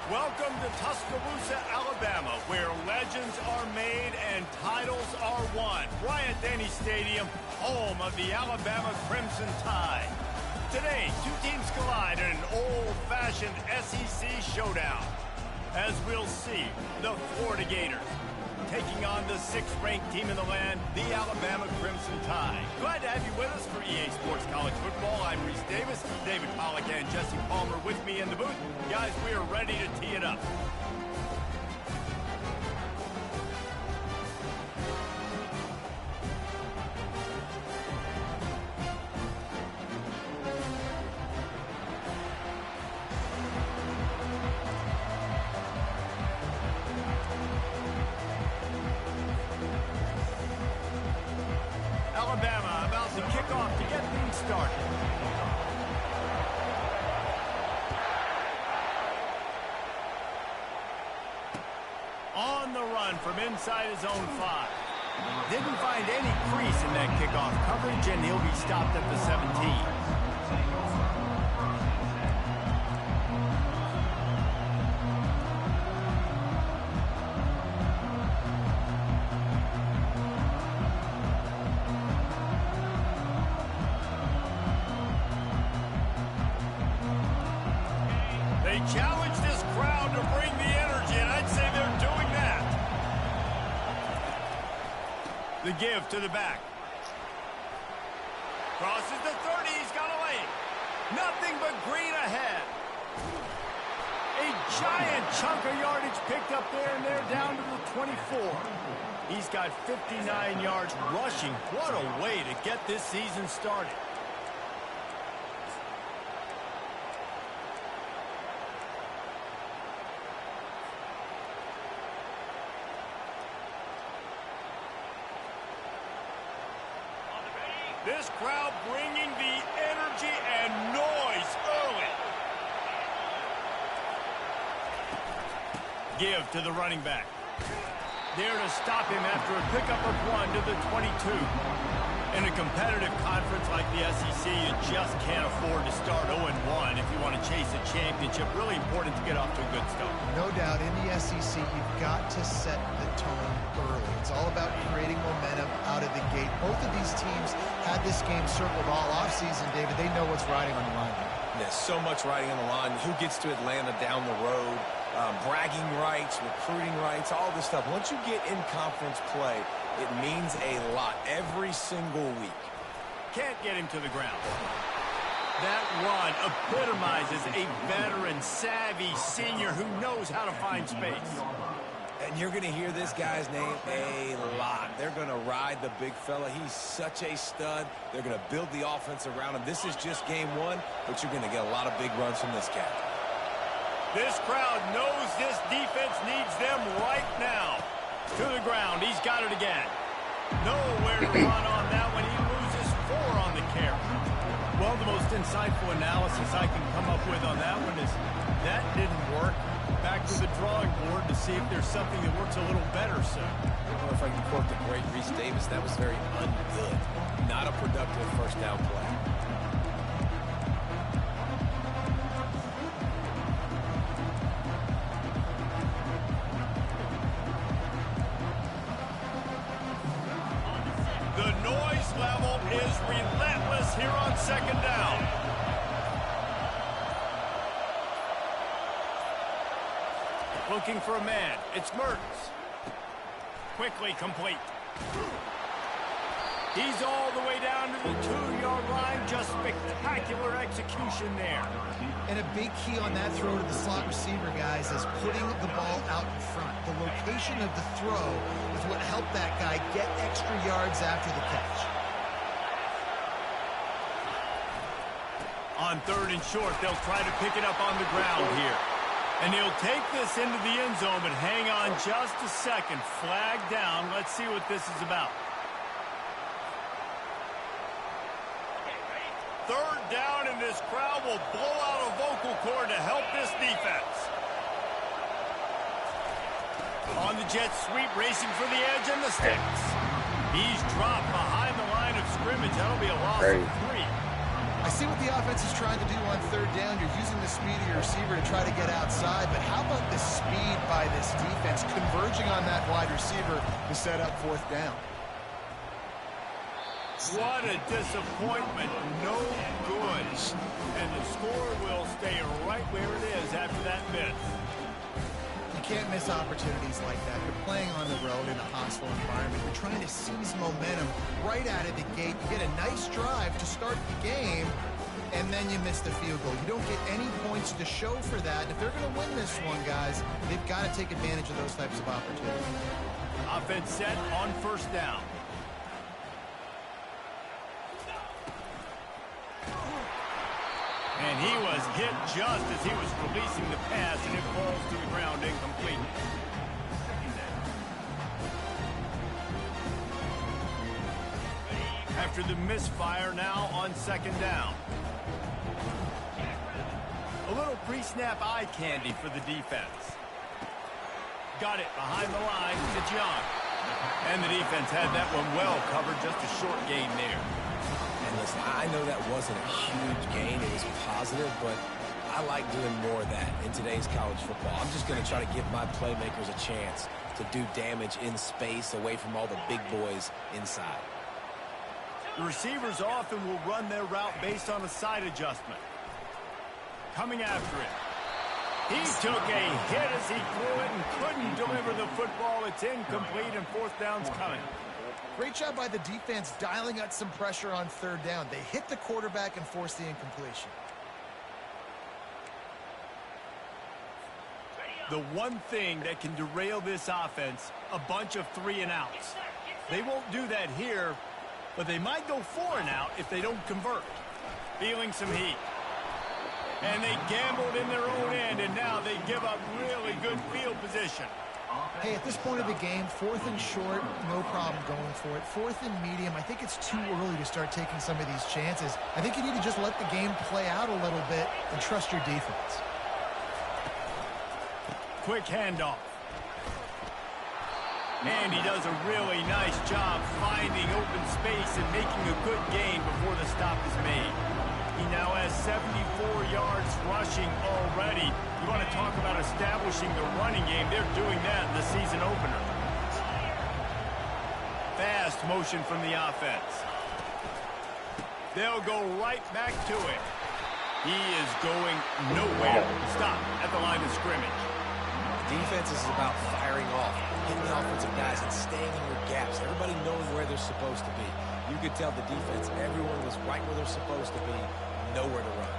Welcome to Tuscaloosa, Alabama, where legends are made and titles are won. Bryant-Denny Stadium, home of the Alabama Crimson Tide. Today, two teams collide in an old-fashioned SEC showdown. As we'll see, the Florida Gators taking on the 6th-ranked team in the land, the Alabama Crimson Tide. Glad to have you with us for EA Sports College Football. I'm Reese Davis, David Pollack and Jesse Palmer with me in the booth. Guys, we are ready to tee it up. Alabama about to kick off to get things started. On the run from inside his own 5. Didn't find any crease in that kickoff coverage, and he'll be stopped at the 17. They challenge this crowd to bring the energy, and I'd say they're doing that. The give to the back. Crosses the 30, he's got a lane. Nothing but green ahead. A giant chunk of yardage picked up there, and they're down to the 24. He's got 59 yards rushing. What a way to get this season started. This crowd bringing the energy and noise early. Give to the running back. There to stop him after a pickup of 1 to the 22. In a competitive conference like the SEC, you just can't afford to start 0-1 if you want to chase a championship. Really important to get off to a good start. No doubt, in the SEC, you've got to set the tone early. It's all about creating momentum out of the gate. Both of these teams had this game circled all offseason, David. They know what's riding on the line. There's so much riding on the line. Who gets to Atlanta down the road? Bragging rights, recruiting rights, all this stuff. Once you get in conference play, it means a lot every single week. Can't get him to the ground. That run epitomizes a veteran, savvy senior who knows how to find space. And you're going to hear this guy's name a lot. They're going to ride the big fella. He's such a stud. They're going to build the offense around him. This is just game one, but you're going to get a lot of big runs from this cat. This crowd knows this defense needs them right now. To the ground. He's got it again. Nowhere to run on that one. He loses 4 on the carry. Well, the most insightful analysis I can come up with on that one is that didn't work. Back to the drawing board to see if there's something that works a little better, sir. Well, if I can quote the great Reese Davis, that was very ungood. Not a productive first down play. The noise level is relentless here on second down. Looking for a man. It's Mertens. Quickly complete. He's all the way down to the 2-yard line. Just spectacular execution there. And a big key on that throw to the slot receiver, guys, is putting the ball out in front. The location of the throw is what helped that guy get extra yards after the catch. On 3rd and short, they'll try to pick it up on the ground here. And he'll take this into the end zone, but hang on just a second. Flag down. Let's see what this is about. 3rd down, and this crowd will blow out a vocal cord to help this defense. On the jet sweep, racing for the edge and the sticks. He's dropped behind the line of scrimmage. That'll be a loss of 3. I see what the offense is trying to do on 3rd down. You're using the speed of your receiver to try to get outside, but how about the speed by this defense converging on that wide receiver to set up 4th down? What a disappointment. No good. And the score will stay right where it is after that miss. You can't miss opportunities like that. You're playing on the road in a hostile environment. You're trying to seize momentum right out of the gate. You get a nice drive to start the game, and then you miss the field goal. You don't get any points to show for that. And if they're going to win this one, guys, they've got to take advantage of those types of opportunities. Offense set on 1st down. And he was hit just as he was releasing the pass, and it falls to the ground incomplete. After the misfire, now on 2nd down. A little pre-snap eye candy for the defense. Got it behind the line to John. And the defense had that one well covered, just a short gain there. And listen, I know that wasn't a huge gain. It was positive, but I like doing more of that in today's college football. I'm just going to try to give my playmakers a chance to do damage in space away from all the big boys inside. The receivers often will run their route based on a side adjustment. Coming after it. He took a hit as he threw it and couldn't deliver the football. It's incomplete, and 4th down's coming. Great job by the defense dialing out some pressure on 3rd down. They hit the quarterback and forced the incompletion. The one thing that can derail this offense, a bunch of 3-and-outs. They won't do that here, but they might go 4-and-out if they don't convert. Feeling some heat. And they gambled in their own end, and now they give up really good field position. Hey, at this point of the game, 4th and short, no problem going for it. 4th and medium, I think it's too early to start taking some of these chances. I think you need to just let the game play out a little bit and trust your defense. Quick handoff. And he does a really nice job finding open space and making a good gain before the stop is made. He now has 74 yards rushing already. You want to talk about establishing the running game. They're doing that in the season opener. Fast motion from the offense. They'll go right back to it. He is going nowhere. Stop at the line of scrimmage. Defense is about firing off, hitting the offensive guys, and staying in your gaps. Everybody knowing where they're supposed to be. You could tell the defense, everyone was right where they're supposed to be, nowhere to run.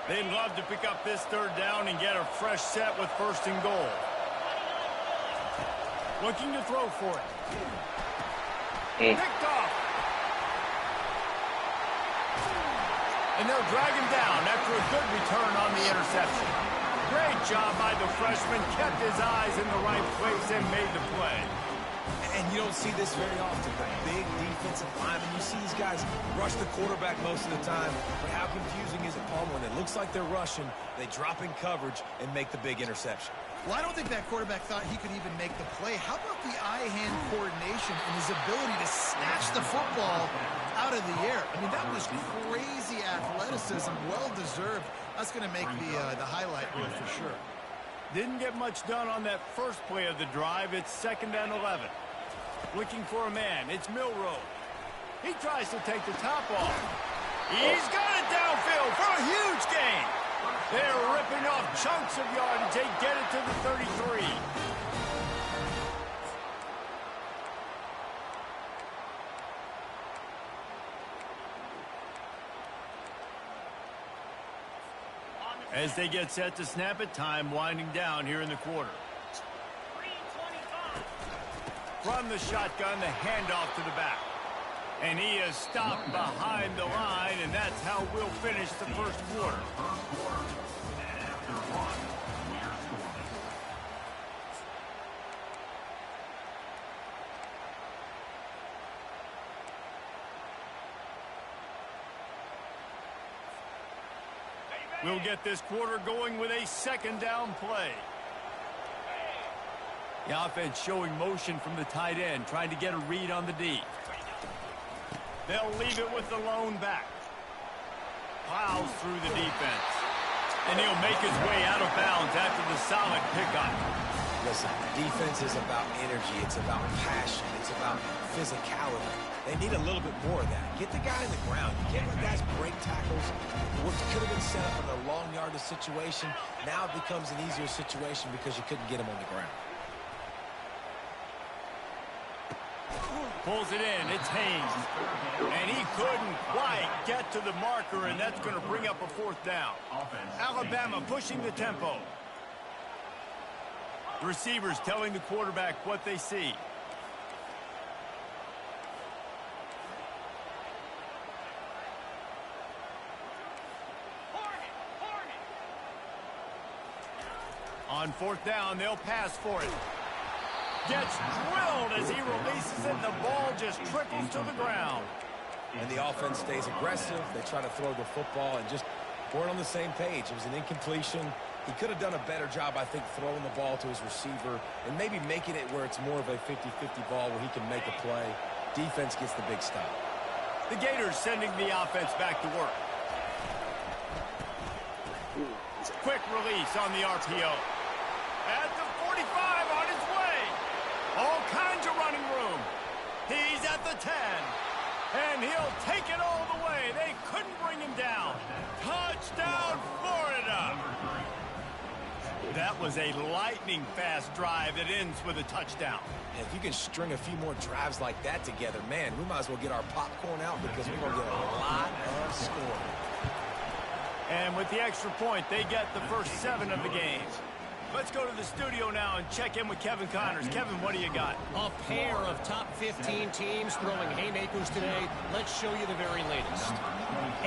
They'd love to pick up this third down and get a fresh set with first and goal. Looking to throw for it. Picked off. And they'll drag him down after a good return on the interception. Great job by the freshman. Kept his eyes in the right place and made the play. And you don't see this very often. The big defensive linemen, you see these guys rush the quarterback most of the time. But how confusing is it, Paul, when it looks like they're rushing, they drop in coverage and make the big interception? Well, I don't think that quarterback thought he could even make the play. How about the eye-hand coordination and his ability to snatch the football out of the air? I mean, that was crazy athleticism, well-deserved. That's going to make the highlight reel for sure. Didn't get much done on that first play of the drive. It's 2nd and 11. Looking for a man. It's Milroe. He tries to take the top off. He's got it downfield for a huge gain. They're ripping off chunks of yardage. They get it to the 33. As they get set to snap it, time winding down here in the quarter. From the shotgun, the handoff to the back. And he is stopped behind the line, and that's how we'll finish the first quarter. We'll get this quarter going with a 2nd down play. The offense showing motion from the tight end, trying to get a read on the D. They'll leave it with the lone back. Plows through the defense. And he'll make his way out of bounds after the solid pickup. Listen, defense is about energy. It's about passion. It's about physicality. They need a little bit more of that. Get the guy in the ground. You can't let guys break tackles. What could have been set up in a long yardage situation, now it becomes an easier situation because you couldn't get him on the ground. Pulls it in. It's Haynes. And he couldn't quite get to the marker, and that's going to bring up a 4th down. Alabama pushing the tempo. The receivers telling the quarterback what they see. On 4th down, they'll pass for it. Gets drilled as he releases it, and the ball just trickles to the ground. And the offense stays aggressive. They try to throw the football and just weren't on the same page. It was an incompletion. He could have done a better job, I think, throwing the ball to his receiver and maybe making it where it's more of a 50-50 ball where he can make a play. Defense gets the big stop. The Gators sending the offense back to work. Quick release on the RPO. At the 45 on his way. All kinds of running room. He's at the 10. And he'll take it all the way. They couldn't bring him down. Touchdown, Florida. That was a lightning-fast drive that ends with a touchdown. And if you can string a few more drives like that together, man, we might as well get our popcorn out because we're going to get a lot of scoring. And with the extra point, they get the first 7 of the game. Let's go to the studio now and check in with Kevin Connors. Kevin, what do you got? A pair of top 15 teams throwing haymakers today. Let's show you the very latest.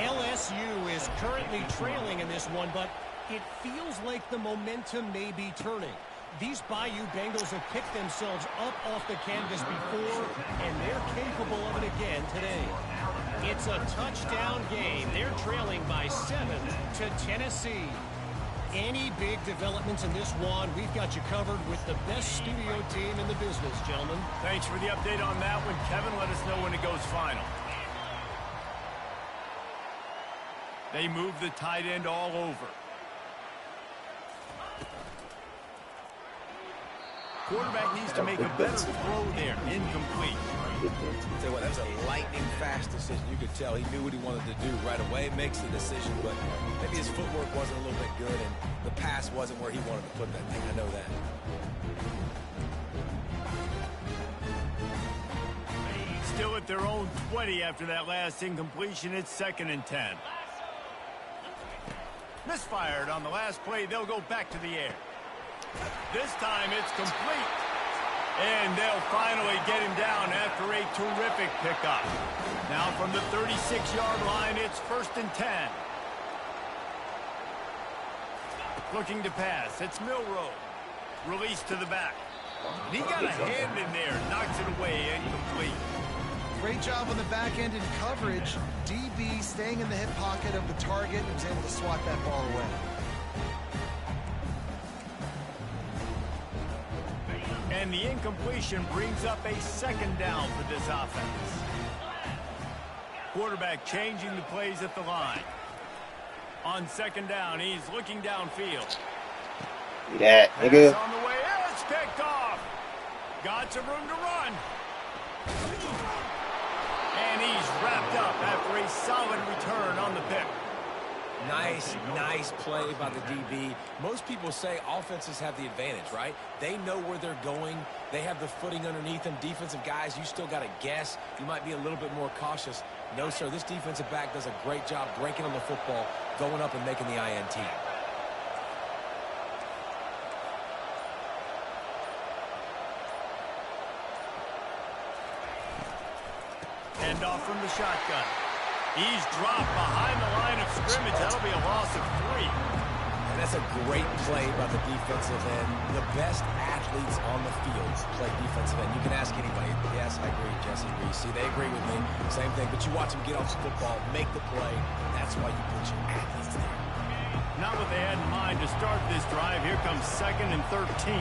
LSU is currently trailing in this one, but it feels like the momentum may be turning. These Bayou Bengals have picked themselves up off the canvas before, and they're capable of it again today. It's a touchdown game. They're trailing by 7 to Tennessee. Any big developments in this one, we've got you covered with the best studio team in the business, gentlemen. Thanks for the update on that one, Kevin. Let us know when it goes final. They move the tight end all over. Quarterback needs to make a better throw there. Incomplete. Tell you what, that was a lightning-fast decision. You could tell he knew what he wanted to do right away. Makes the decision, but maybe his footwork wasn't a little bit good, and the pass wasn't where he wanted to put that thing. I know that. Still at their own 20 after that last incompletion. It's 2nd and 10. Misfired on the last play. They'll go back to the air. This time it's complete. And they'll finally get him down after a terrific pickup. Now from the 36-yard line, it's 1st and 10. Looking to pass. It's Milroe. Release to the back. And he got a hand in there. Knocks it away. Incomplete. Great job on the back end in coverage. DB staying in the hip pocket of the target and was able to swat that ball away. And the incompletion brings up a 2nd down for this offense. Quarterback changing the plays at the line. On 2nd down, he's looking downfield. See that, nigga? On the way, it's picked off. Got some room to run. And he's wrapped up after a solid return on the pick. Nice play by the DB. Most people say offenses have the advantage, right? They know where they're going. They have the footing underneath them. Defensive guys, you still got to guess. You might be a little bit more cautious. No, sir, this defensive back does a great job breaking on the football, going up and making the INT. Hand off from the shotgun. He's dropped behind the line of scrimmage. That'll be a loss of 3. And that's a great play by the defensive end. The best athletes on the field play defensive end. You can ask anybody. Yes, I agree, Jesse Reese. See, they agree with me. Same thing. But you watch them get off the football, make the play. That's why you put your athletes there. Not what they had in mind to start this drive. Here comes 2nd and 13.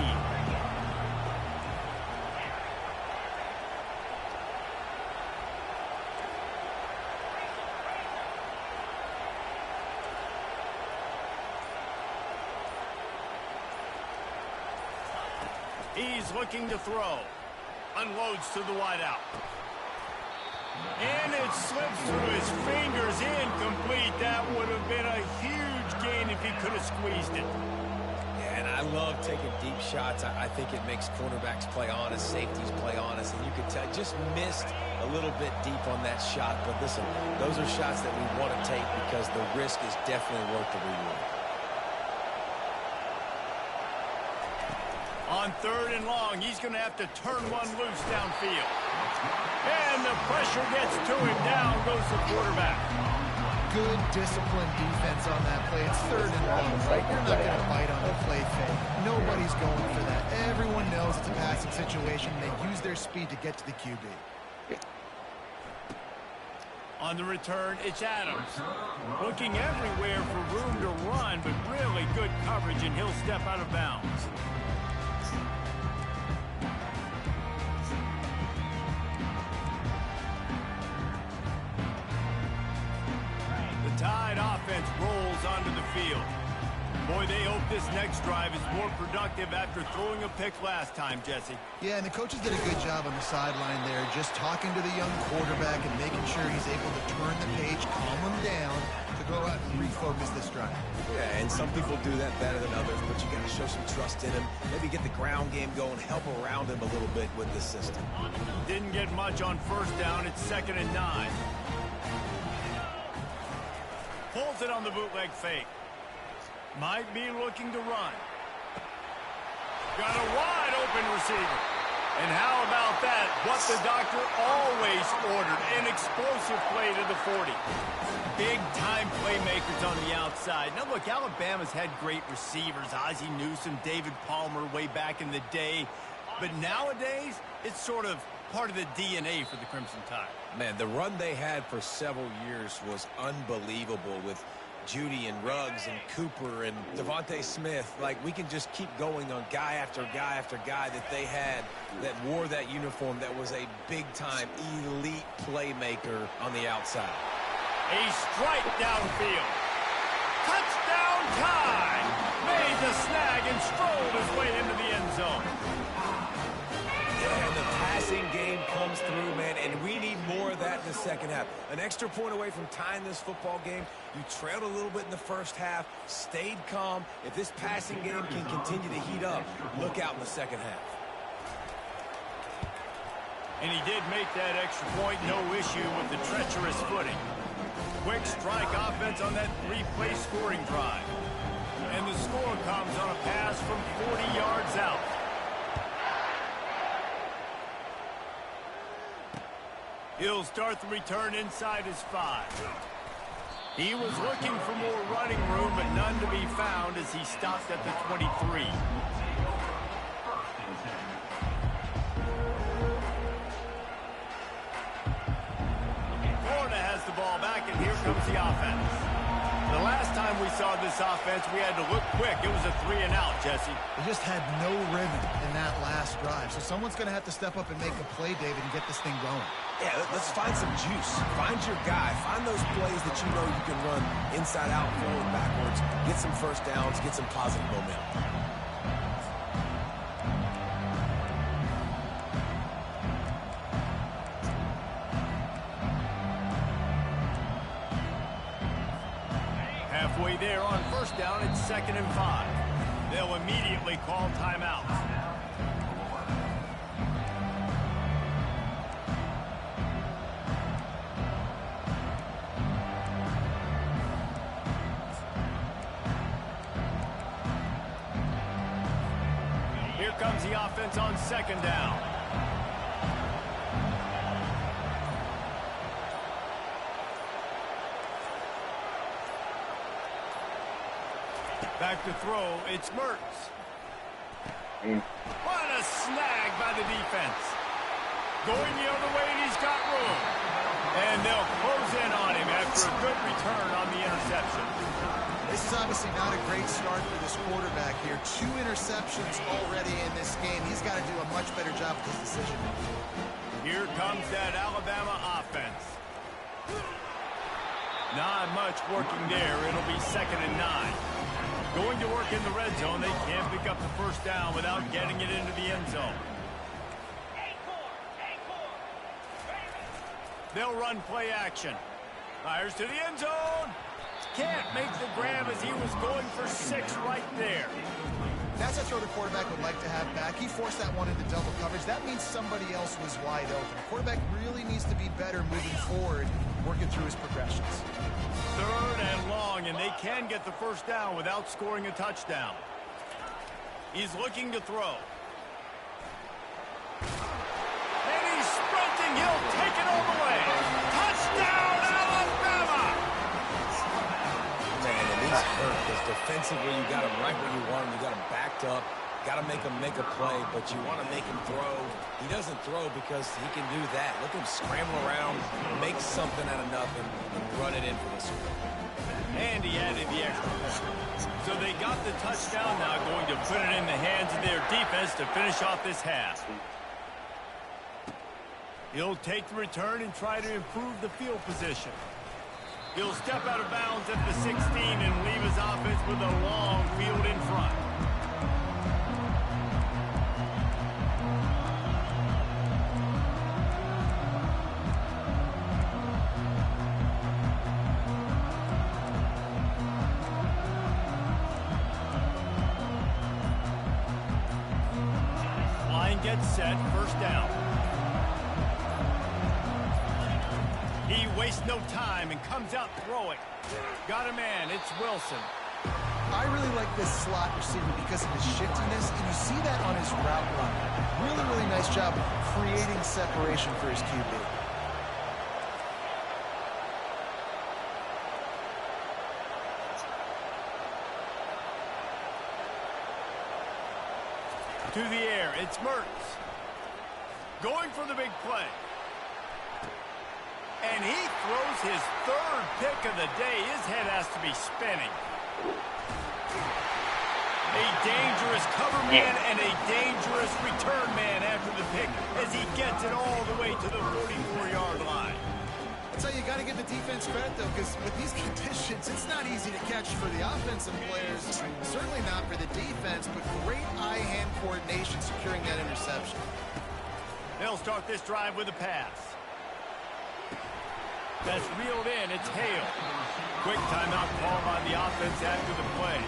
He's looking to throw. Unloads to the wideout. And it slips through his fingers. Incomplete. That would have been a huge gain if he could have squeezed it. Yeah, and I love taking deep shots. I think it makes cornerbacks play honest, safeties play honest. And you could tell, just missed a little bit deep on that shot. But listen, those are shots that we want to take because the risk is definitely worth the reward. On 3rd and long, he's going to have to turn one loose downfield. And the pressure gets to him. Down goes the quarterback. Good disciplined defense on that play. It's 3rd and long, right? You're not going to bite on the play fake. Nobody's going for that. Everyone knows it's a passing situation. They use their speed to get to the QB. On the return, it's Adams. Looking everywhere for room to run, but really good coverage, and he'll step out of bounds. Tide offense rolls onto the field. Boy, they hope this next drive is more productive after throwing a pick last time, Jesse. Yeah, and the coaches did a good job on the sideline there, just talking to the young quarterback and making sure he's able to turn the page, calm him down, to go out and refocus this drive. Yeah, and some people do that better than others, but you got to show some trust in him. Maybe get the ground game going, help around him a little bit with this system. Didn't get much on 1st down. It's 2nd and 9. Pulls it on the bootleg fake. Might be looking to run. Got a wide open receiver. And how about that? What the doctor always ordered. An explosive play to the 40. Big-time playmakers on the outside. Now, look, Alabama's had great receivers. Ozzie Newsome, David Palmer way back in the day. But nowadays, it's sort of part of the DNA for the Crimson Tide. Man, the run they had for several years was unbelievable with Judy and Ruggs and Cooper and Devontae Smith. Like, we can just keep going on guy after guy after guy that they had that wore that uniform that was a big-time elite playmaker on the outside. A strike downfield. Touchdown Tide! Made the snag and strolled his way into the end zone. And the passing game comes through, man, and we need more of that in the second half. An extra point away from tying this football game. You trailed a little bit in the first half, stayed calm. If this passing game can continue to heat up, look out in the second half. And he did make that extra point, no issue with the treacherous footing. quick strike offense on that three-play scoring drive. And the score comes on a pass from 40 yards out. He'll start the return inside his 5. He was looking for more running room, but none to be found as he stopped at the 23. Florida has the ball back, and here comes the offense. The last time we saw this offense, we had to look quick. It was a 3-and-out, Jesse. They just had no rhythm in that last drive. So someone's going to have to step up and make a play, David, and get this thing going. Yeah, let's find some juice. Find your guy. Find those plays that you know you can run inside out, forward, backwards. Get some first downs. Get some positive momentum. Halfway there on first down, it's 2nd and 5. They'll immediately call timeout. Here comes the offense on 2nd down. Back to throw, it's Mertz. What a snag by the defense. Going the other way, and he's got room. And they'll close in on him after a good return on the interception. This is obviously not a great start for this quarterback here. 2 interceptions already in this game. He's got to do a much better job with his decision making. Here comes that Alabama offense. Not much working there. It'll be 2nd and 9. Going to work in the red zone. They can't pick up the first down without getting it into the end zone. They'll run play action. Fires to the end zone. Can't make the grab as he was going for 6 right there. That's a throw the quarterback would like to have back. He forced that one into double coverage. That means somebody else was wide open. The quarterback really needs to be better moving forward, working through his progressions. 3rd and long, and they can get the first down without scoring a touchdown. He's looking to throw. And he's sprinting. He'll take it all the way. Touchdown, Alabama! Man, and these hurt because defensively you got him right where you want him. You got him backed up. Got to make him make a play, but you want to make him throw. He doesn't throw because he can do that. Look at him scramble around, make something out of nothing, and run it in for the score. And he added the extra point. So they got the touchdown, now going to put it in the hands of their defense to finish off this half. He'll take the return and try to improve the field position. He'll step out of bounds at the 16 and leave his offense with a long field in front. Gets set, first down. He wastes no time and comes out throwing. Got a man, it's Wilson. I really like this slot receiver because of his shiftiness, and you see that on his route run. Really, really nice job creating separation for his QB. To the air, it's Mertz. Going for the big play. And he throws his 3rd pick of the day. His head has to be spinning. A dangerous cover man and a dangerous return man after the pick as he gets it all the way to the 44-yard line. So you got to give the defense credit, though, because with these conditions, it's not easy to catch for the offensive players. Certainly not for the defense, but great eye-hand coordination securing that interception. They'll start this drive with a pass. That's reeled in. It's Hale. Quick timeout call by the offense after the play.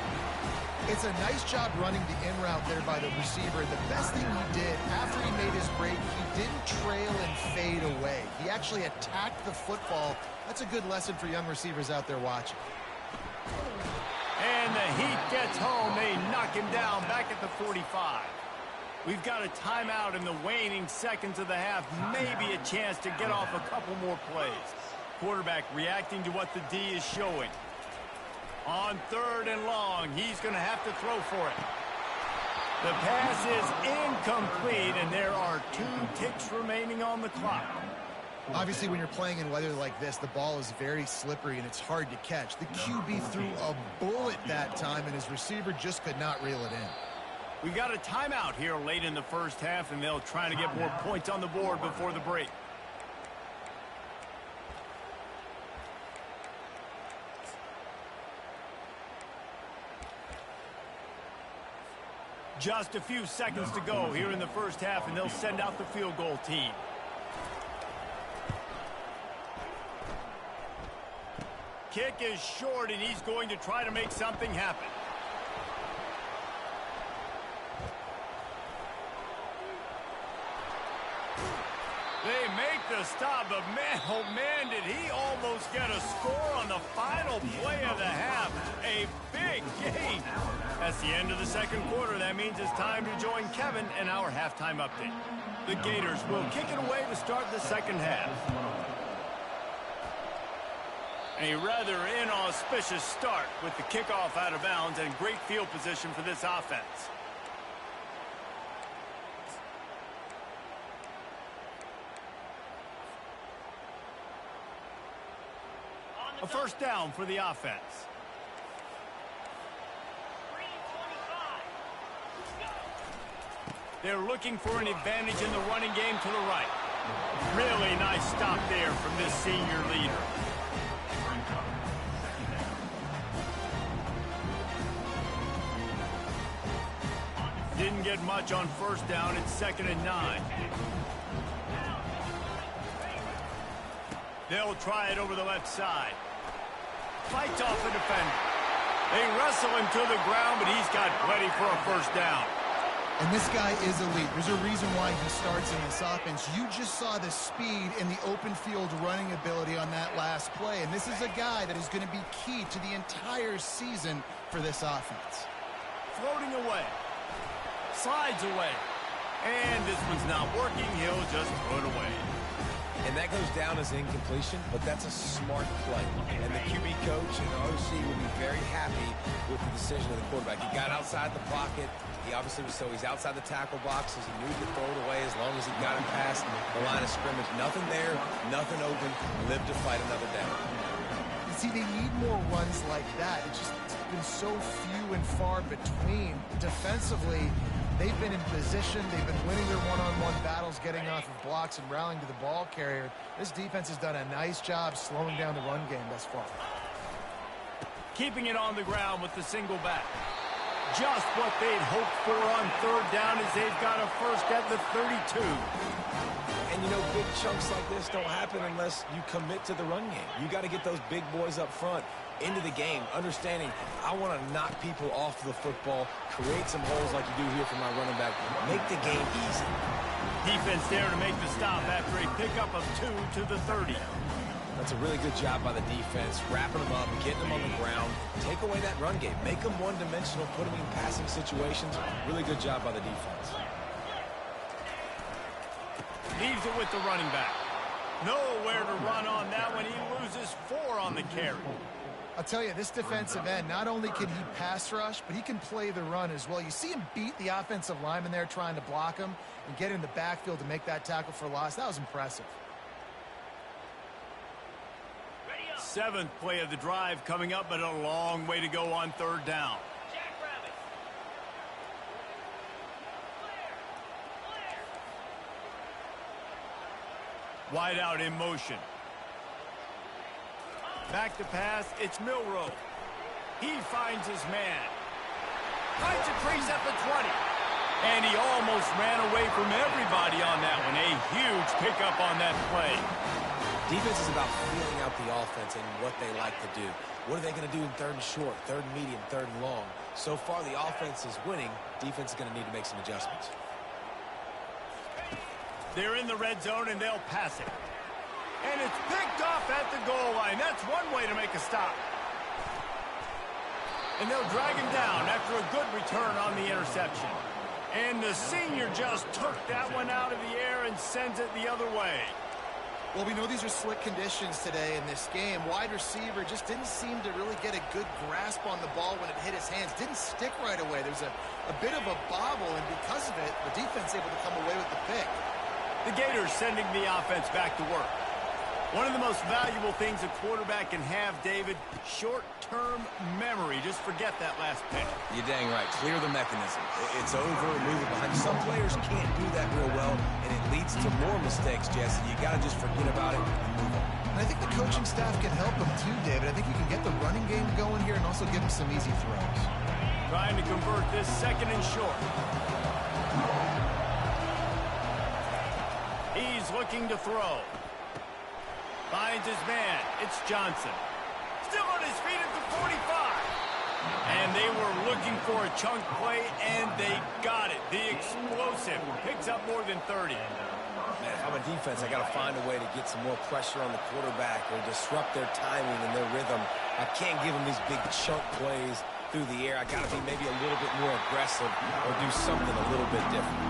It's a nice job running the in route there by the receiver. The best thing he did after he made his break, he didn't trail and fade away. He actually attacked the football. That's a good lesson for young receivers out there watching. And the Heat gets home. They knock him down back at the 45. We've got a timeout in the waning seconds of the half. Maybe a chance to get off a couple more plays. Quarterback reacting to what the D is showing. On 3rd and long, he's going to have to throw for it. The pass is incomplete, and there are 2 ticks remaining on the clock. Obviously, when you're playing in weather like this, the ball is very slippery and it's hard to catch. The QB threw a bullet that time, and his receiver just could not reel it in. We got a timeout here late in the first half, and they'll try to get more points on the board before the break. Just a few seconds to go here in the first half, and they'll send out the field goal team. Kick is short, and he's going to try to make something happen. They make the stop, but man, oh man, did he almost get a score on the final play of the half. A big game. That's the end of the second quarter. That means it's time to join Kevin in our halftime update. The Gators will kick it away to start the second half. A rather inauspicious start with the kickoff out of bounds and great field position for this offense. A first down for the offense. They're looking for an advantage in the running game to the right. Really nice stop there from this senior leader. Didn't get much on first down. It's 2nd and 9. They'll try it over the left side. Fights off the defender. They wrestle him to the ground, but he's got plenty for a first down. And this guy is elite. There's a reason why he starts in this offense. You just saw the speed and the open field running ability on that last play. And this is a guy that is going to be key to the entire season for this offense. Floating away. Slides away. And this one's not working. He'll just throw it away. And that goes down as incompletion, but that's a smart play. And the QB coach and the OC will be very happy with the decision of the quarterback. He got outside the pocket. He obviously was, so he's outside the tackle boxes. He knew to throw it away as long as he got it past the line of scrimmage. Nothing there, nothing open. Lived to fight another down. You see, they need more runs like that. It's been so few and far between. Defensively, they've been in position. They've been winning their one-on-one battles, getting off of blocks and rallying to the ball carrier. This defense has done a nice job slowing down the run game thus far. Keeping it on the ground with the single back. Just what they'd hoped for on 3rd down as they've got a first at the 32. And, you know, big chunks like this don't happen unless you commit to the run game. You got to get those big boys up front into the game, understanding I want to knock people off the football, create some holes like you do here for my running back, make the game easy. Defense there to make the stop after a pickup of 2 to the 30. That's a really good job by the defense, wrapping them up, getting them on the ground, take away that run game, make them one-dimensional, put them in passing situations. Really good job by the defense. Leaves it with the running back. Nowhere to run on that one. He loses 4 on the carry. I'll tell you, this defensive end, not only can he pass rush, but he can play the run as well. You see him beat the offensive lineman there trying to block him and get in the backfield to make that tackle for loss. That was impressive. 7th play of the drive coming up, but a long way to go on 3rd down. Wide out in motion. Back to pass, it's Milroe. He finds his man. Finds a crease at the 20. And he almost ran away from everybody on that one. A huge pickup on that play. Defense is about feeling out the offense and what they like to do. What are they going to do in 3rd and short, 3rd and medium, 3rd and long? So far, the offense is winning. Defense is going to need to make some adjustments. They're in the red zone, and they'll pass it. And it's picked off at the goal line. That's one way to make a stop. And they'll drag him down after a good return on the interception. And the senior just took that one out of the air and sends it the other way. Well, we know these are slick conditions today in this game. Wide receiver just didn't seem to really get a good grasp on the ball when it hit his hands. Didn't stick right away. There's a bit of a bobble, and because of it, the defense able to come away with the pick. The Gators sending the offense back to work. One of the most valuable things a quarterback can have, David, short-term memory. Just forget that last pick. You're dang right. Clear the mechanism. It's over, move it behind. Some players can't do that real well, and it leads to more mistakes, Jesse. You got to just forget about it and move on. And I think the coaching staff can help him too, David. I think you can get the running game going here and also give him some easy throws. Trying to convert this second and short. He's looking to throw. Finds his man. It's Johnson. Still on his feet at the 45. And they were looking for a chunk play, and they got it. The explosive picks up more than 30. Man, if I'm a defense, I got to find a way to get some more pressure on the quarterback or disrupt their timing and their rhythm. I can't give them these big chunk plays through the air. I got to be maybe a little bit more aggressive or do something a little bit different.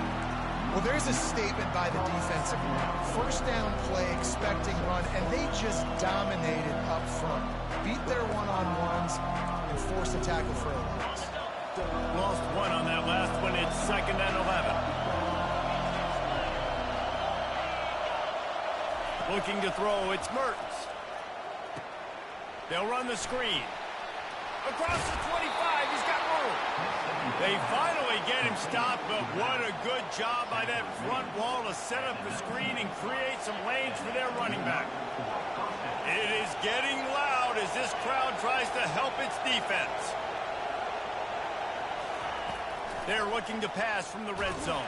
Well, there's a statement by the defensive line. First down play, expecting run, and they just dominated up front. Beat their one-on-ones and forced a tackle for a loss. Lost one on that last one. It's 2nd and 11. Looking to throw. It's Mertens. They'll run the screen. Across the 25. He's got room. They finally get him stopped, but what a good job by that front wall to set up the screen and create some lanes for their running back. It is getting loud as this crowd tries to help its defense. They're looking to pass from the red zone.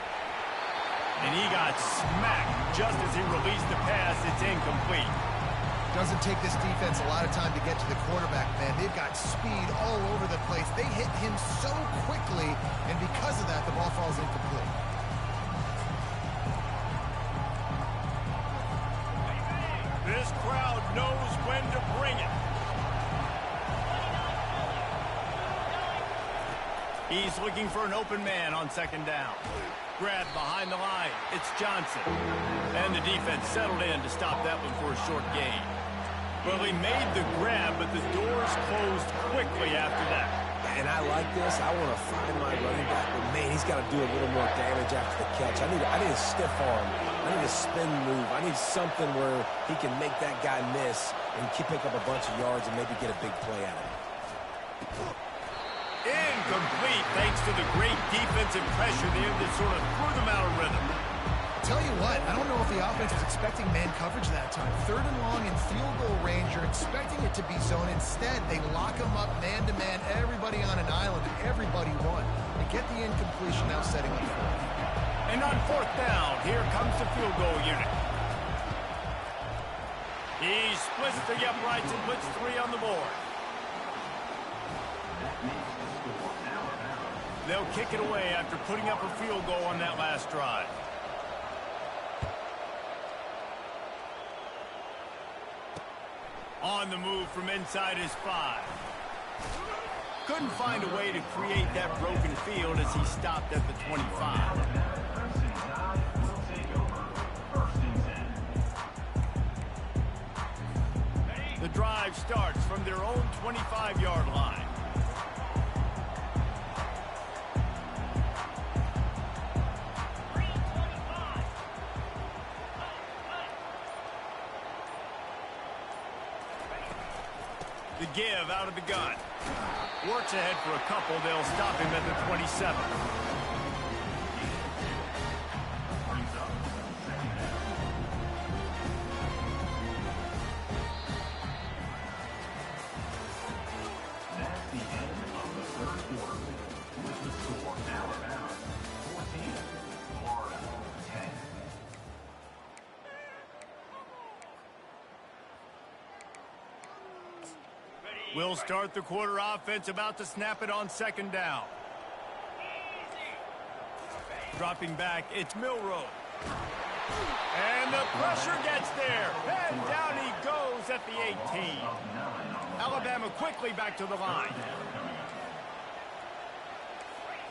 And he got smacked just as he released the pass. It's incomplete. Doesn't take this defense a lot of time to get to the quarterback, man. They've got speed all over the place. They hit him so quickly, and because of that, the ball falls incomplete. This crowd knows when to bring it. He's looking for an open man on 2nd down. Grab behind the line. It's Johnson. And the defense settled in to stop that one for a short gain. Well, he made the grab, but the doors closed quickly after that. And I like this. I want to find my running back, but man, he's got to do a little more damage after the catch. I need a stiff arm. I need a spin move. I need something where he can make that guy miss and pick up a bunch of yards and maybe get a big play out of it. Incomplete, thanks to the great defensive pressure there that sort of threw them out of rhythm. Tell you what, I don't know if the offense was expecting man coverage that time. 3rd and long in field goal range, you're expecting it to be zone. Instead, they lock them up man-to-man, everybody on an island, and everybody won. They get the incompletion, now setting up 4th. And on 4th down, here comes the field goal unit. He splits the uprights and puts 3 on the board. They'll kick it away after putting up a field goal on that last drive. On the move from inside his 5. Couldn't find a way to create that broken field as he stopped at the 25. The drive starts from their own 25-yard line. The give out of the gun. Works ahead for a couple. They'll stop him at the 27. That's the end of the 3rd quarter. With the score now Alabama 14, Florida 10. We'll start the quarter offense, about to snap it on 2nd down. Dropping back, it's Milroe. Pressure gets there. And down he goes at the 18. Alabama quickly back to the line.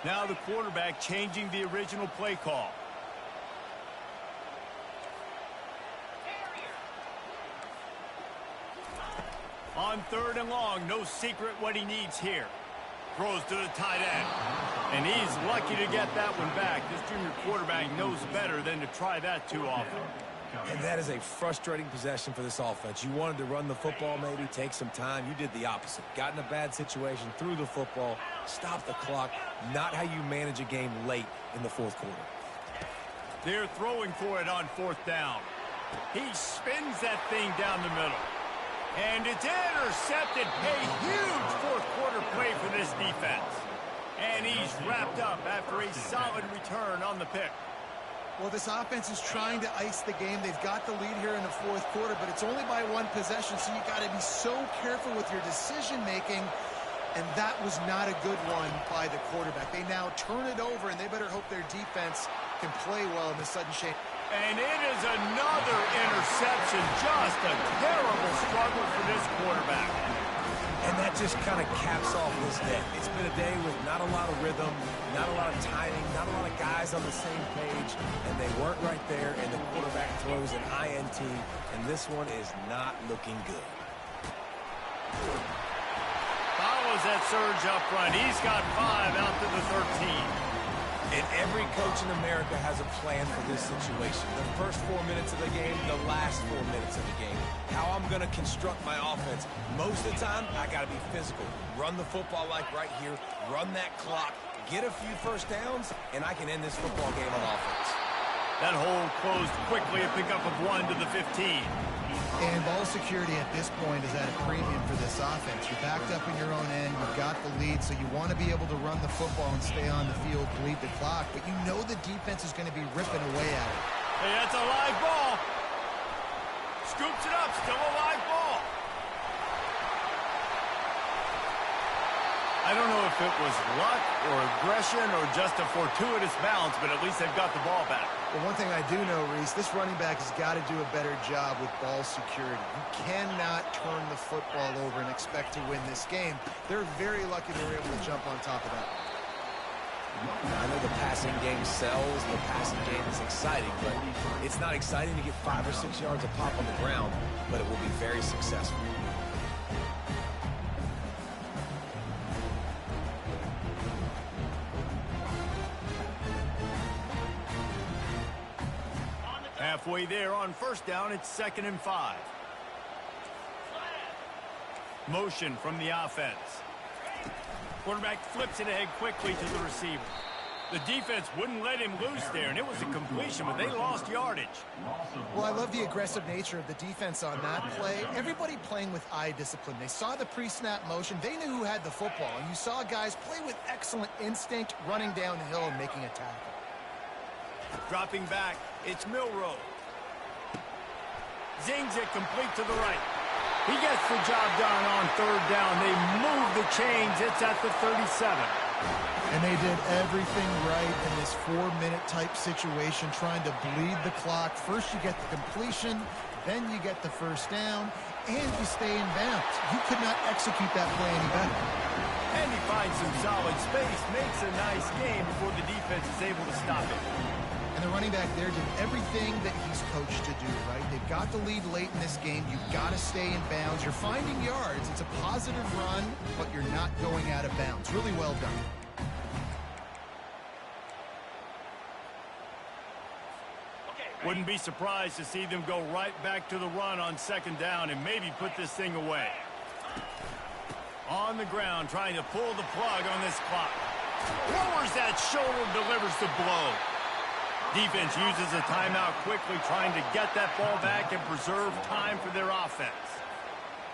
Now the quarterback changing the original play call. On 3rd and long, no secret what he needs here. Throws to the tight end. And he's lucky to get that one back. This junior quarterback knows better than to try that too often. And that is a frustrating possession for this offense. You wanted to run the football, maybe take some time. You did the opposite. Got in a bad situation, threw the football, stopped the clock. Not how you manage a game late in the 4th quarter. They're throwing for it on 4th down. He spins that thing down the middle. And it's intercepted. A huge 4th quarter play for this defense. And he's wrapped up after a solid return on the pick. Well, this offense is trying to ice the game. They've got the lead here in the 4th quarter, but it's only by 1 possession, so you got to be so careful with your decision-making. And that was not a good one by the quarterback. They now turn it over, and they better hope their defense can play well in the sudden shape. And it is another interception. Just a terrible struggle for this quarterback. And that just kind of caps off this day. It's been a day with not a lot of rhythm, not a lot of timing, not a lot of guys on the same page, and they weren't right there, and the quarterback throws an INT, and this one is not looking good. Follows that surge up front. He's got 5 out to the 13. And every coach in America has a plan for this situation. The first 4 minutes of the game, the last 4 minutes of the game. How I'm going to construct my offense. Most of the time, I got to be physical. Run the football like right here. Run that clock. Get a few first downs, and I can end this football game on offense. That hole closed quickly. A pickup of 1 to the 15. And ball security at this point is at a premium for this offense. You're backed up in your own end. You've got the lead, so you want to be able to run the football and stay on the field, bleed the clock. But you know the defense is going to be ripping away at it. Hey, that's a live ball. Scoops it up. Still a live ball. I don't know if it was luck or aggression or just a fortuitous bounce, but at least they've got the ball back. Well, one thing I do know, Reese, this running back has got to do a better job with ball security. You cannot turn the football over and expect to win this game. They're very lucky they were able to jump on top of that. I know the passing game sells, the passing game is exciting, but it's not exciting to get 5 or 6 yards of pop on the ground, but it will be very successful. Halfway there on 1st down, it's 2nd and 5. Motion from the offense. Quarterback flips it ahead quickly to the receiver. The defense wouldn't let him loose there, and it was a completion, but they lost yardage. Well, I love the aggressive nature of the defense on that play. Everybody playing with eye discipline. They saw the pre-snap motion. They knew who had the football, and you saw guys play with excellent instinct, running down the hill and making a tackle. Dropping back, it's Milroe. Zings it complete to the right. He gets the job done on 3rd down. They move the chains. It's at the 37. And they did everything right in this 4-minute type situation, trying to bleed the clock. First you get the completion, then you get the 1st down, and you stay in bounds. You could not execute that play any better. And he finds some solid space, makes a nice game before the defense is able to stop it. And the running back there did everything that he's coached to do, right? They've got the lead late in this game. You've got to stay in bounds. You're finding yards. It's a positive run, but you're not going out of bounds. Really well done. Wouldn't be surprised to see them go right back to the run on 2nd down and maybe put this thing away. On the ground, trying to pull the plug on this clock. Lowers that shoulder, delivers the blow. Defense uses a timeout quickly, trying to get that ball back and preserve time for their offense.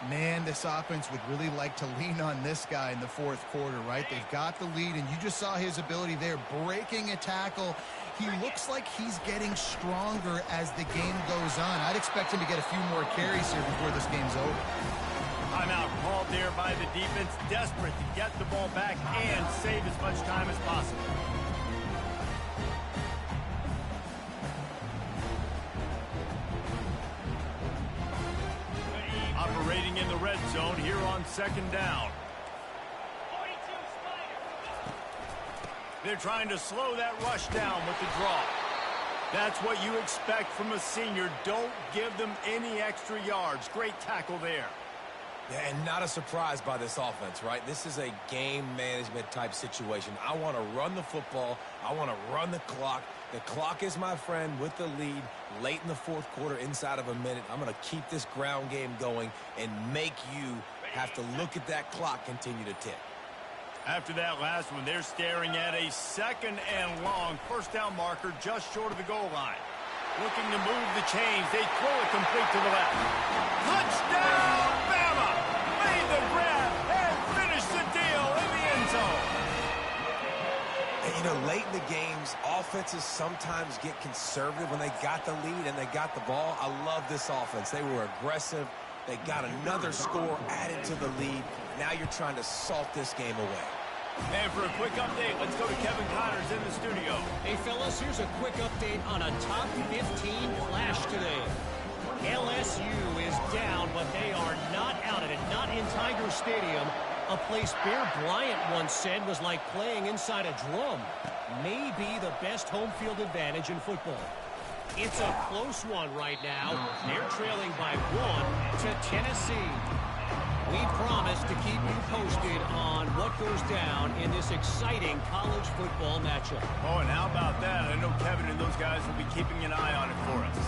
Man, this offense would really like to lean on this guy in the 4th quarter, right? They've got the lead, and you just saw his ability there, breaking a tackle. He looks like he's getting stronger as the game goes on. I'd expect him to get a few more carries here before this game's over. Timeout called there by the defense, desperate to get the ball back and save as much time as possible. waiting in the red zone here on second down. They're trying to slow that rush down with the draw. That's what you expect from a senior. Don't give them any extra yards. Great tackle there. Yeah, and not a surprise by this offense, right? This is a game management type situation. I want to run the football. I want to run the clock. The clock is my friend with the lead late in the fourth quarter inside of a minute. I'm going to keep this ground game going and make you have to look at that clock continue to tick. After that last one, they're staring at a 2nd and long. First down marker just short of the goal line. Looking to move the chains. They throw it complete to the left. Touchdown, Bama! Made the grab and finished the deal in the end zone. And, you know, late in the games, offenses sometimes get conservative when they got the lead and they got the ball. I love this offense. They were aggressive. They got another score added to the lead. Now you're trying to salt this game away. And for a quick update, let's go to Kevin Connors in the studio. Hey, fellas, here's a quick update on a top 15 flash today. LSU is down, but they are not out of it, not in Tiger Stadium, a place Bear Bryant once said was like playing inside a drum. Maybe the best home field advantage in football. It's a close one right now. They're trailing by 1 to Tennessee. We promise to keep you posted on what goes down in this exciting college football matchup. Oh, and how about that? I know Kevin and those guys will be keeping an eye on it for us.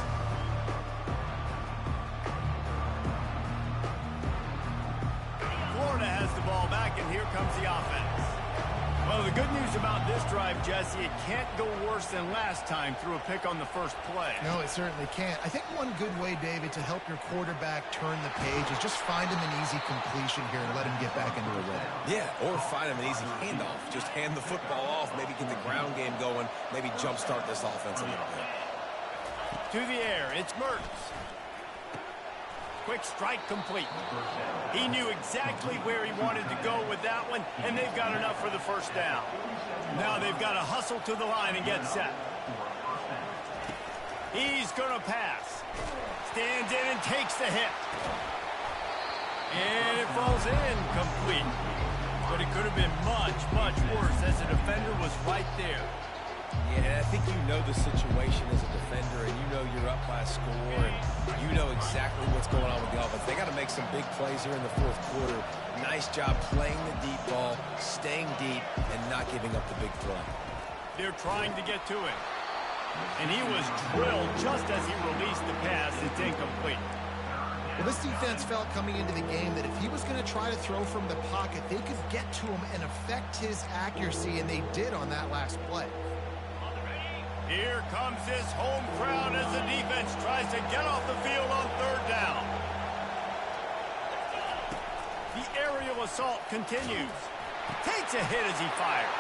Florida has the ball back, and here comes the offense. Well, the good news about this drive, Jesse, it can't go worse than last time through a pick on the first play. No, it certainly can't. I think one good way, David, to help your quarterback turn the page is just find him an easy completion here and let him get back into a rhythm. Yeah, or find him an easy handoff. Just hand the football off, maybe get the ground game going, maybe jumpstart this offense a little bit. To the air, it's Mertz. Quick strike complete. He knew exactly where he wanted to go with that one, and they've got enough for the first down. Now they've got to hustle to the line and get set. He's going to pass. Stands in and takes the hit. And it falls in complete. But it could have been much, much worse as the defender was right there. Yeah, I think you know the situation as a defender, and you know you're up by a score, and you know exactly what's going on with the offense. They got to make some big plays here in the fourth quarter. Nice job playing the deep ball, staying deep, and not giving up the big play. They're trying to get to it. And he was drilled just as he released the pass. It's incomplete. Well, this defense felt coming into the game that if he was going to try to throw from the pocket, they could get to him and affect his accuracy, and they did on that last play. Here comes this home crowd as the defense tries to get off the field on third down. The aerial assault continues. Takes a hit as he fires.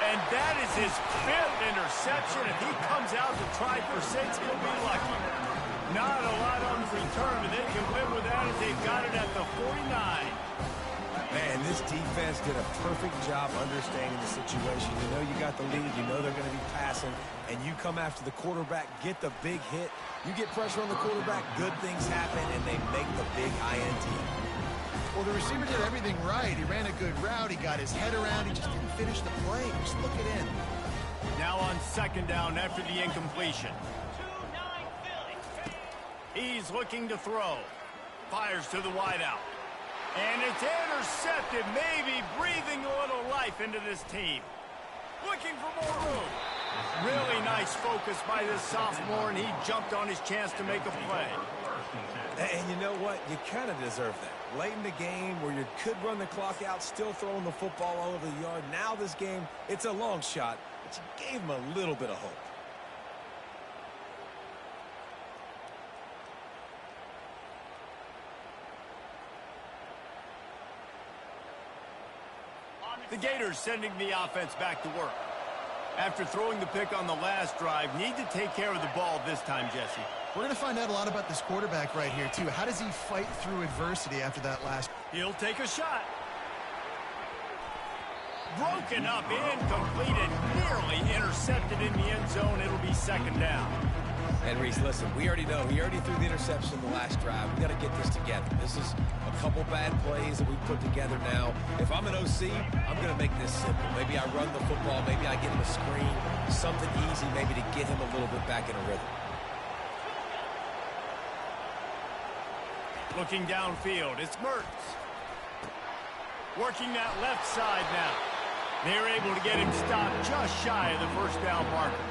And that is his 5th interception. If he comes out to try for 6, he'll be lucky. Not a lot on the return, but they can live with that as they've got it at the 49. Man, this defense did a perfect job understanding the situation. You know you got the lead. You know they're going to be passing. And you come after the quarterback, get the big hit. You get pressure on the quarterback, good things happen, and they make the big INT. Well, the receiver did everything right. He ran a good route. He got his head around. He just didn't finish the play. Just look it in. Now on second down after the incompletion. He's looking to throw. Fires to the wideout. And it's intercepted, maybe breathing a little life into this team. Looking for more room. Really nice focus by this sophomore, and he jumped on his chance to make a play. And you know what? You kind of deserve that. Late in the game where you could run the clock out, still throwing the football all over the yard. Now this game, it's a long shot, but you gave him a little bit of hope. The Gators sending the offense back to work. After throwing the pick on the last drive, need to take care of the ball this time, Jesse. We're going to find out a lot about this quarterback right here, too. How does he fight through adversity after that last? He'll take a shot. Broken up, incomplete, and nearly intercepted in the end zone. It'll be second down. And Reese, listen, we already know he already threw the interception the last drive. We got to get this together. This is a couple bad plays that we put together now. If I'm an OC, I'm going to make this simple. Maybe I run the football. Maybe I get him a screen. Something easy maybe to get him a little bit back in a rhythm. Looking downfield, it's Mertz. Working that left side now. They're able to get him stopped just shy of the first down marker.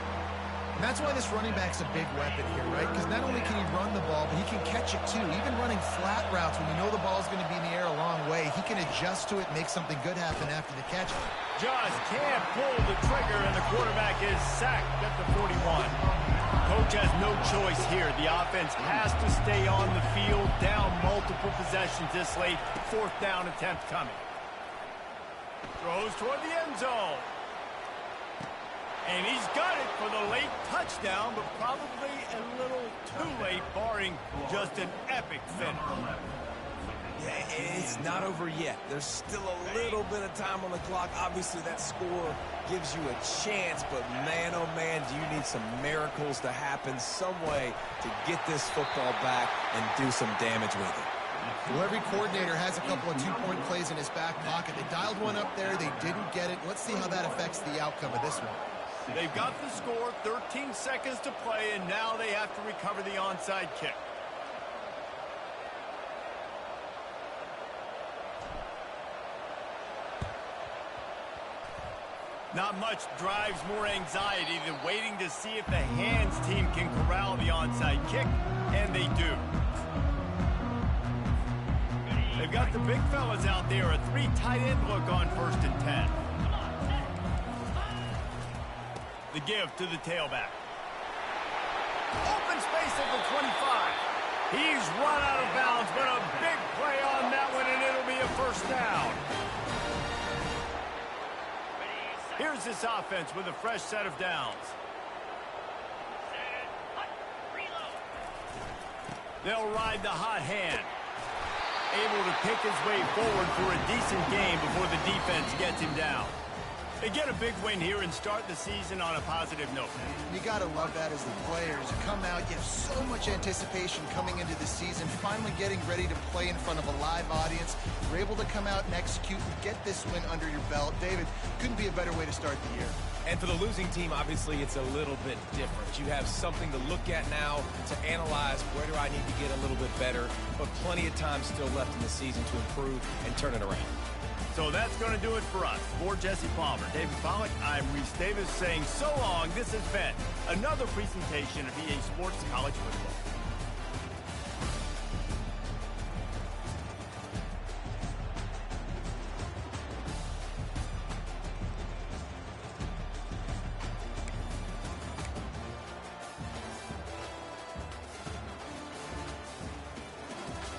And that's why this running back's a big weapon here, right? Because not only can he run the ball, but he can catch it too. Even running flat routes when you know the ball's going to be in the air a long way, he can adjust to it, make something good happen after the catch. Just can't pull the trigger, and the quarterback is sacked at the 41. Coach has no choice here. The offense has to stay on the field, down multiple possessions this late. Fourth down attempt coming. Throws toward the end zone. And he's got it for the late touchdown, but probably a little too late, barring just an epic finish. Yeah, it's not over yet. There's still a little bit of time on the clock. Obviously, that score gives you a chance, but man, oh man, do you need some miracles to happen, some way to get this football back and do some damage with it. Well, every coordinator has a couple of two-point plays in his back pocket. They dialed one up there. They didn't get it. Let's see how that affects the outcome of this one. They've got the score, 13 seconds to play, and now they have to recover the onside kick. Not much drives more anxiety than waiting to see if the hands team can corral the onside kick, and they do. They've got the big fellas out there, a three tight end look on 1st and 10. The give to the tailback. Open space at the 25. He's run out of bounds, but a big play on that one, and it'll be a first down. Here's this offense with a fresh set of downs. They'll ride the hot hand. Able to pick his way forward for a decent game before the defense gets him down. They get a big win here and start the season on a positive note. You got to love that as the players. You come out, you have so much anticipation coming into the season, finally getting ready to play in front of a live audience. You're able to come out and execute and get this win under your belt. David, couldn't be a better way to start the year. And for the losing team, obviously, it's a little bit different. You have something to look at now to analyze where do I need to get a little bit better, but plenty of time still left in the season to improve and turn it around. So that's going to do it for us. For Jesse Palmer, David Pollack, I'm Reese Davis saying so long. This has been another presentation of EA Sports College Football.